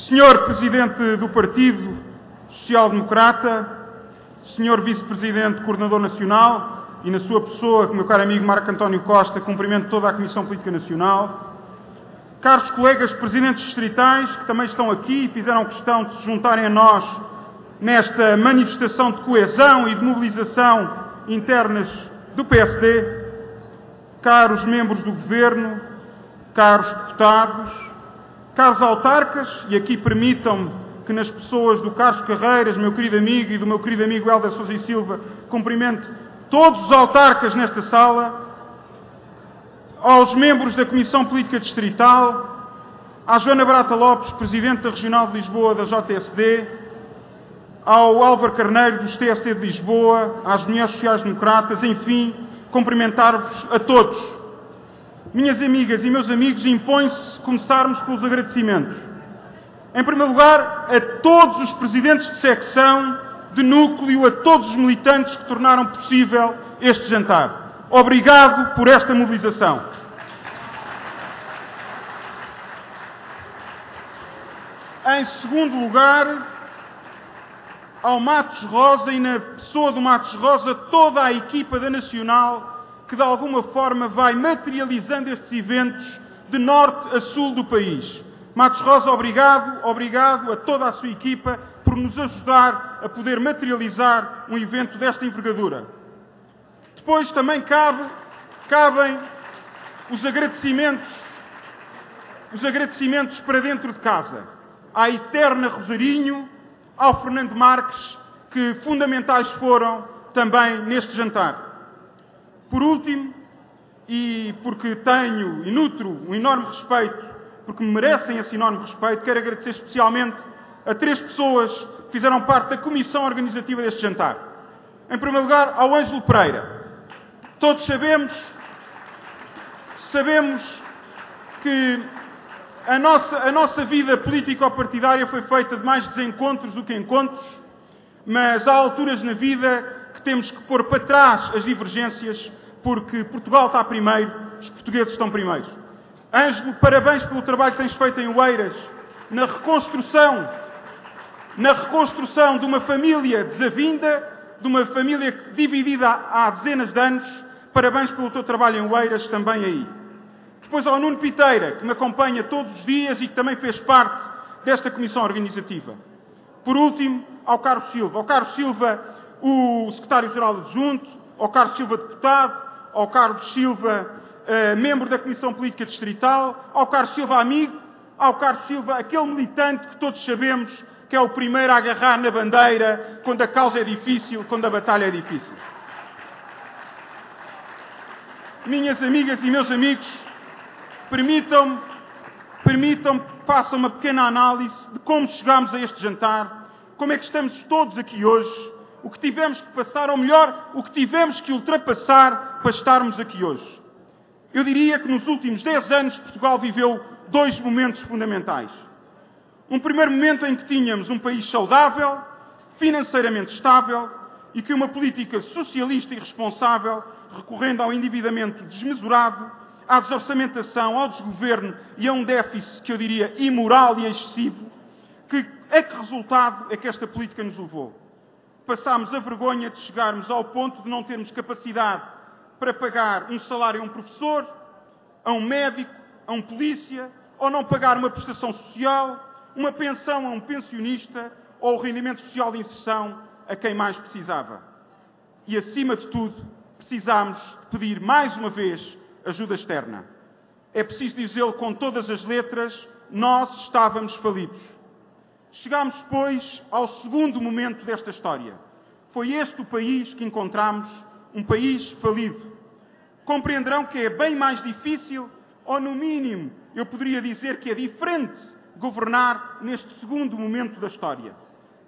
Senhor Presidente do Partido Social Democrata, Senhor Vice-Presidente Coordenador Nacional e, na sua pessoa, meu caro amigo Marco António Costa, cumprimento toda a Comissão Política Nacional, caros colegas Presidentes Distritais, que também estão aqui e fizeram questão de se juntarem a nós nesta manifestação de coesão e de mobilização internas do PSD, caros membros do Governo, caros deputados, caros autarcas, e aqui permitam-me que nas pessoas do Carlos Carreiras, meu querido amigo, e do meu querido amigo Helder Sousa e Silva, cumprimento todos os autarcas nesta sala, aos membros da Comissão Política Distrital, à Joana Barata Lopes, Presidente da Regional de Lisboa da JSD, ao Álvaro Carneiro, dos TST de Lisboa, às Mulheres Sociais Democratas, enfim, cumprimentar-vos a todos. Minhas amigas e meus amigos, impõe-se começarmos pelos agradecimentos. Em primeiro lugar, a todos os presidentes de secção, de núcleo, a todos os militantes que tornaram possível este jantar. Obrigado por esta mobilização. Em segundo lugar, ao Matos Rosa e, na pessoa do Matos Rosa, toda a equipa da Nacional que de alguma forma vai materializando estes eventos de norte a sul do país. Matos Rosa, obrigado a toda a sua equipa por nos ajudar a poder materializar um evento desta envergadura. Depois também cabem os agradecimentos para dentro de casa. À Eterna Rosarinho, ao Fernando Marques, que fundamentais foram também neste jantar. Por último, e porque tenho e nutro um enorme respeito, porque merecem esse enorme respeito, quero agradecer especialmente a 3 pessoas que fizeram parte da comissão organizativa deste jantar. Em primeiro lugar, ao Ângelo Pereira. Todos sabemos que a nossa vida político-partidária foi feita de mais desencontros do que encontros, mas há alturas na vida que temos que pôr para trás as divergências, porque Portugal está primeiro, os portugueses estão primeiros. Ângelo, parabéns pelo trabalho que tens feito em Oeiras, na reconstrução de uma família desavinda, de uma família dividida há dezenas de anos. Parabéns pelo teu trabalho em Oeiras, também aí. Depois ao Nuno Piteira, que me acompanha todos os dias e que também fez parte desta comissão organizativa. Por último, ao Carlos Silva. Ao Carlos Silva, o secretário-geral adjunto, ao Carlos Silva, deputado, ao Carlos Silva, membro da Comissão Política Distrital, ao Carlos Silva, amigo, ao Carlos Silva, aquele militante que todos sabemos que é o primeiro a agarrar na bandeira quando a causa é difícil, quando a batalha é difícil. Minhas amigas e meus amigos, permitam-me que faça uma pequena análise de como chegámos a este jantar, como é que estamos todos aqui hoje, o que tivemos que passar, ou melhor, o que tivemos que ultrapassar para estarmos aqui hoje. Eu diria que nos últimos 10 anos Portugal viveu 2 momentos fundamentais. Um primeiro momento em que tínhamos um país saudável, financeiramente estável e que uma política socialista e responsável, recorrendo ao endividamento desmesurado, à desorçamentação, ao desgoverno e a um déficit que eu diria imoral e excessivo, que resultado é que esta política nos levou? Passámos a vergonha de chegarmos ao ponto de não termos capacidade para pagar um salário a um professor, a um médico, a um polícia, ou não pagar uma prestação social, uma pensão a um pensionista, ou o rendimento social de inserção a quem mais precisava. E, acima de tudo, precisámos de pedir mais uma vez ajuda externa. É preciso dizê-lo com todas as letras, nós estávamos falidos. Chegámos, pois, ao segundo momento desta história. Foi este o país que encontramos, um país falido. Compreenderão que é bem mais difícil, ou no mínimo, eu poderia dizer que é diferente, governar neste segundo momento da história.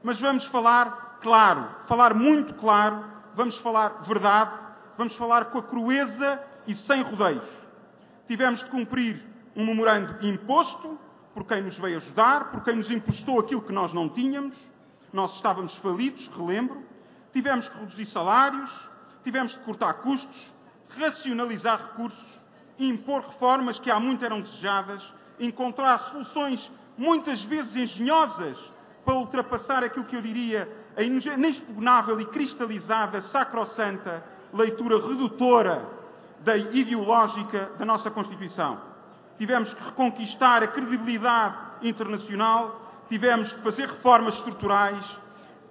Mas vamos falar claro, falar muito claro, vamos falar verdade, vamos falar com a crueza e sem rodeios. Tivemos de cumprir um memorando imposto por quem nos veio ajudar, por quem nos emprestou aquilo que nós não tínhamos. Nós estávamos falidos, relembro. Tivemos que reduzir salários, tivemos de cortar custos, racionalizar recursos, impor reformas que há muito eram desejadas, encontrar soluções muitas vezes engenhosas, para ultrapassar aquilo que eu diria a inexpugnável e cristalizada, sacrossanta leitura redutora da ideológica da nossa Constituição. Tivemos que reconquistar a credibilidade internacional, tivemos que fazer reformas estruturais,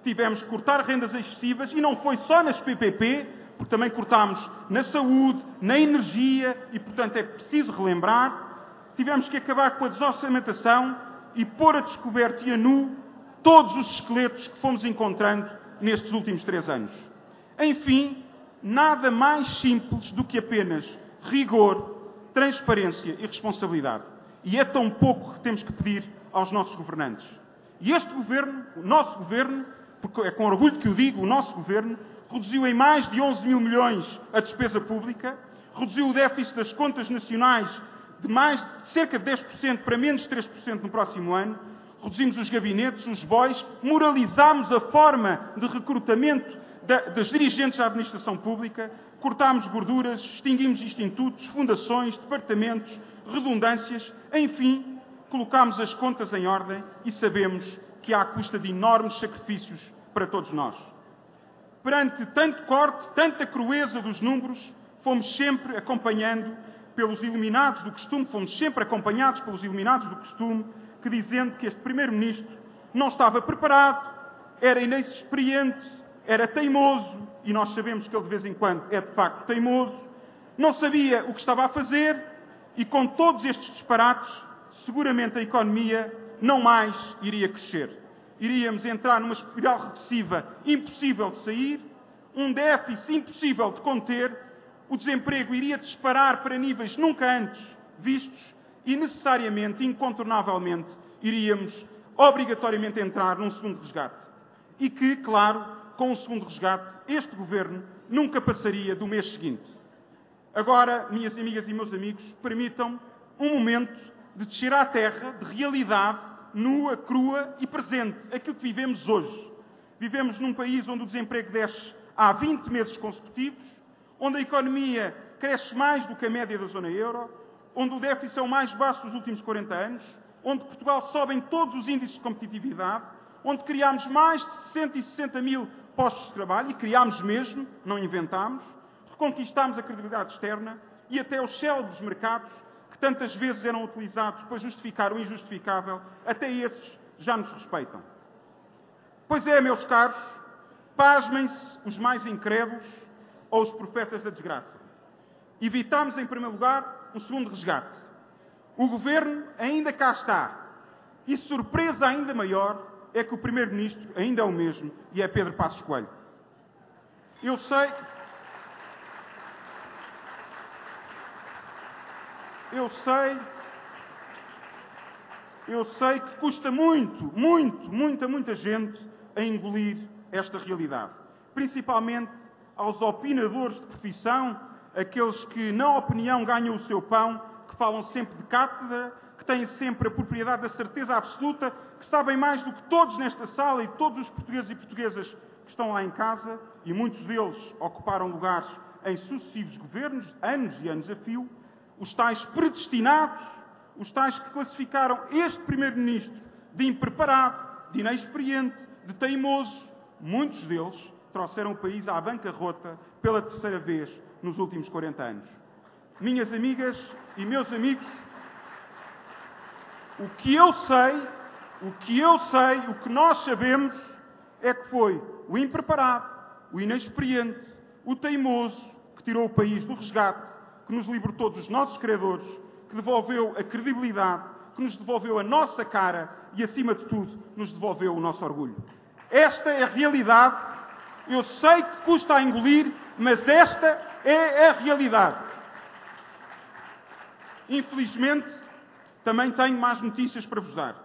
tivemos que cortar rendas excessivas, e não foi só nas PPP, porque também cortámos na saúde, na energia, e, portanto, é preciso relembrar. Tivemos que acabar com a desorçamentação e pôr a descoberto e a nu todos os esqueletos que fomos encontrando nestes últimos 3 anos. Enfim, nada mais simples do que apenas rigor, transparência e responsabilidade. E é tão pouco que temos que pedir aos nossos governantes. E este governo, o nosso governo, porque é com orgulho que o digo, o nosso governo, reduziu em mais de 11 mil milhões a despesa pública, reduziu o déficit das contas nacionais de cerca de 10% para menos de 3% no próximo ano, reduzimos os gabinetes, os bois, moralizámos a forma de recrutamento dos dirigentes da administração pública, cortámos gorduras, extinguimos institutos, fundações, departamentos, redundâncias, enfim, colocámos as contas em ordem e sabemos que há à custa de enormes sacrifícios para todos nós. Perante tanto corte, tanta crueza dos números, fomos sempre acompanhados pelos iluminados do costume, que dizendo que este Primeiro-Ministro não estava preparado, era inexperiente, era teimoso, e nós sabemos que ele de vez em quando é de facto teimoso, não sabia o que estava a fazer, e com todos estes disparates, seguramente a economia não mais iria crescer. Iríamos entrar numa espiral recessiva impossível de sair, um déficit impossível de conter, o desemprego iria disparar para níveis nunca antes vistos e necessariamente, incontornavelmente, iríamos obrigatoriamente entrar num segundo resgate. E que, claro, com o segundo resgate, este governo nunca passaria do mês seguinte. Agora, minhas amigas e meus amigos, permitam-me um momento de descer à terra, de realidade, nua, crua e presente, aquilo que vivemos hoje. Vivemos num país onde o desemprego desce há 20 meses consecutivos, onde a economia cresce mais do que a média da zona euro, onde o déficit é o mais baixo dos últimos 40 anos, onde Portugal sobe em todos os índices de competitividade, onde criámos mais de 160 mil postos de trabalho, e criámos mesmo, não inventámos, reconquistámos a credibilidade externa e até os célebres mercados, que tantas vezes eram utilizados para justificar o injustificável, até esses já nos respeitam. Pois é, meus caros, pasmem-se os mais incrédulos ou os profetas da desgraça. Evitámos, em primeiro lugar, um segundo resgate. O Governo ainda cá está. E surpresa ainda maior é que o Primeiro-Ministro ainda é o mesmo e é Pedro Passos Coelho. Eu sei que custa muita gente a engolir esta realidade. Principalmente aos opinadores de profissão, aqueles que na opinião ganham o seu pão, que falam sempre de cátedra, que têm sempre a propriedade da certeza absoluta, que sabem mais do que todos nesta sala e todos os portugueses e portuguesas que estão lá em casa, e muitos deles ocuparam lugares em sucessivos governos, anos e anos a fio, os tais predestinados, os tais que classificaram este Primeiro-Ministro de impreparado, de inexperiente, de teimoso, muitos deles trouxeram o país à bancarrota pela terceira vez nos últimos 40 anos. Minhas amigas e meus amigos, o que nós sabemos é que foi o impreparado, o inexperiente, o teimoso que tirou o país do resgate, que nos libertou dos nossos credores, que devolveu a credibilidade, que nos devolveu a nossa cara e, acima de tudo, nos devolveu o nosso orgulho. Esta é a realidade. Eu sei que custa a engolir, mas esta é a realidade. Infelizmente, também tenho más notícias para vos dar.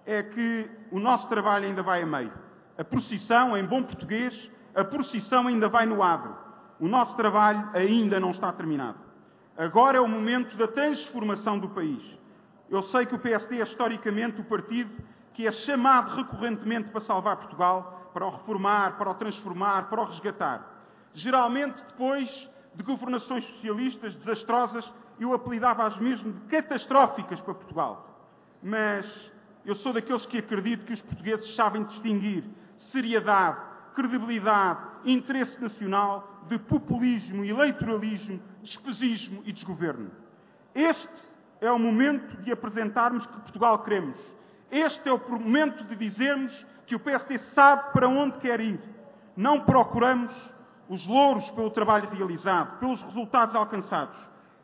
É que o nosso trabalho ainda vai a meio. A procissão, em bom português, a procissão ainda vai no adro. O nosso trabalho ainda não está terminado. Agora é o momento da transformação do país. Eu sei que o PSD é historicamente o partido que é chamado recorrentemente para salvar Portugal, para o reformar, para o transformar, para o resgatar. Geralmente depois de governações socialistas desastrosas, eu apelidava-as mesmo de catastróficas para Portugal. Mas Eu sou daqueles que acredito que os portugueses sabem distinguir seriedade, credibilidade, interesse nacional de populismo, eleitoralismo, despesismo e desgoverno. Este é o momento de apresentarmos que Portugal queremos. Este é o momento de dizermos que o PSD sabe para onde quer ir. Não procuramos os louros pelo trabalho realizado, pelos resultados alcançados.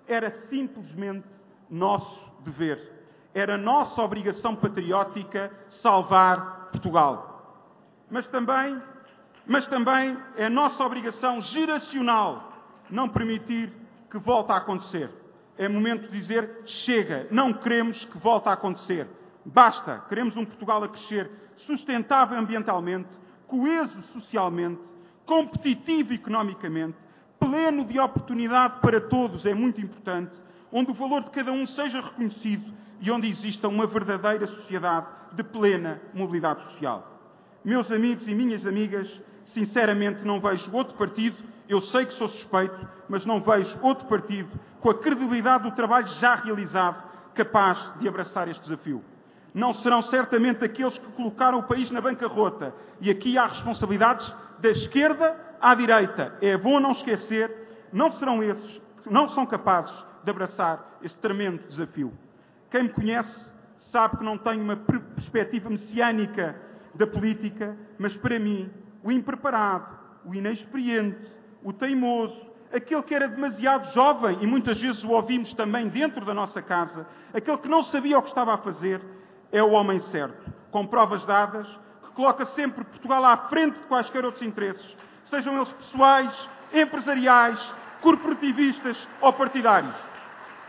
Era simplesmente nosso dever. Era nossa obrigação patriótica salvar Portugal. Mas também é nossa obrigação geracional não permitir que volte a acontecer. É momento de dizer, chega, não queremos que volte a acontecer. Basta, queremos um Portugal a crescer sustentável ambientalmente, coeso socialmente, competitivo economicamente, pleno de oportunidade para todos, é muito importante, onde o valor de cada um seja reconhecido e onde exista uma verdadeira sociedade de plena mobilidade social. Meus amigos e minhas amigas, sinceramente não vejo outro partido, eu sei que sou suspeito, mas não vejo outro partido com a credibilidade do trabalho já realizado capaz de abraçar este desafio. Não serão certamente aqueles que colocaram o país na bancarrota. E aqui há responsabilidades da esquerda à direita. É bom não esquecer, não serão esses que não são capazes de abraçar este tremendo desafio. Quem me conhece sabe que não tenho uma perspectiva messiânica da política, mas para mim, o impreparado, o inexperiente, o teimoso, aquele que era demasiado jovem, e muitas vezes o ouvimos também dentro da nossa casa, aquele que não sabia o que estava a fazer, é o homem certo, com provas dadas, que coloca sempre Portugal à frente de quaisquer outros interesses, sejam eles pessoais, empresariais, corporativistas ou partidários.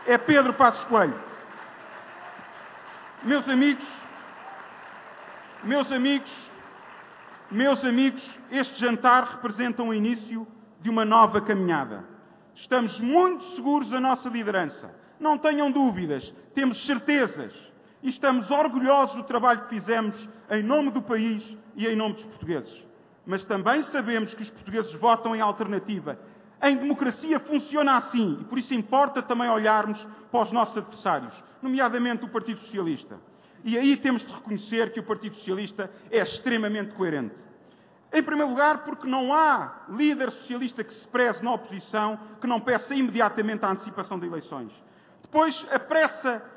É Pedro Passos Coelho. Meus amigos, este jantar representa o início de uma nova caminhada. Estamos muito seguros da nossa liderança. Não tenham dúvidas, temos certezas. E estamos orgulhosos do trabalho que fizemos em nome do país e em nome dos portugueses. Mas também sabemos que os portugueses votam em alternativa. Em democracia funciona assim e por isso importa também olharmos para os nossos adversários, nomeadamente o Partido Socialista. E aí temos de reconhecer que o Partido Socialista é extremamente coerente. Em primeiro lugar, porque não há líder socialista que se preze na oposição que não peça imediatamente a antecipação de eleições. Depois, a pressa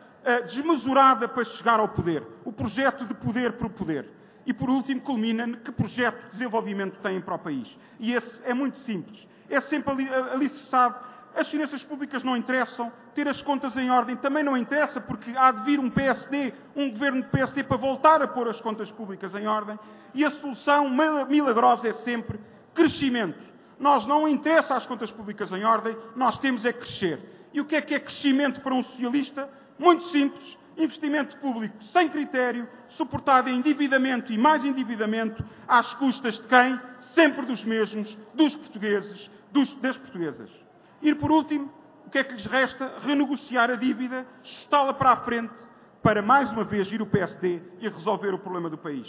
desmesurada para chegar ao poder. O projeto de poder por poder. E, por último, culmina que projeto de desenvolvimento têm para o país. E esse é muito simples. É sempre alicerçado. As finanças públicas não interessam. Ter as contas em ordem também não interessa, porque há de vir um governo de PSD, para voltar a pôr as contas públicas em ordem. E a solução milagrosa é sempre crescimento. Nós não interessa as contas públicas em ordem, nós temos é crescer. E o que é crescimento para um socialista? Muito simples, investimento público sem critério, suportado em endividamento e mais endividamento, às custas de quem? Sempre dos mesmos, dos portugueses, das portuguesas. E por último, o que é que lhes resta? Renegociar a dívida, ajustá-la para a frente, para mais uma vez ir o PSD e resolver o problema do país.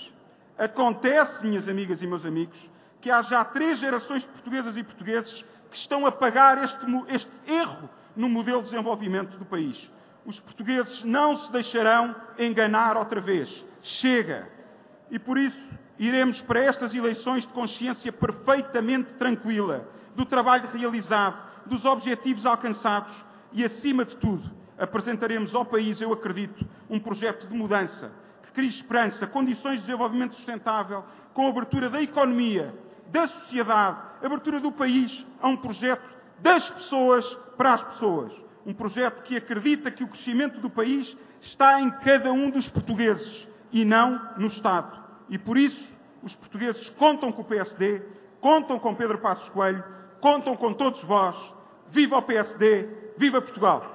Acontece, minhas amigas e meus amigos, que há já 3 gerações de portuguesas e portugueses que estão a pagar este erro no modelo de desenvolvimento do país. Os portugueses não se deixarão enganar outra vez. Chega! E por isso iremos para estas eleições de consciência perfeitamente tranquila, do trabalho realizado, dos objetivos alcançados e, acima de tudo, apresentaremos ao país, eu acredito, um projeto de mudança que crie esperança, condições de desenvolvimento sustentável, com a abertura da economia, da sociedade, abertura do país a um projeto das pessoas para as pessoas. Um projeto que acredita que o crescimento do país está em cada um dos portugueses e não no Estado. E por isso, os portugueses contam com o PSD, contam com Pedro Passos Coelho, contam com todos vós. Viva o PSD, viva Portugal!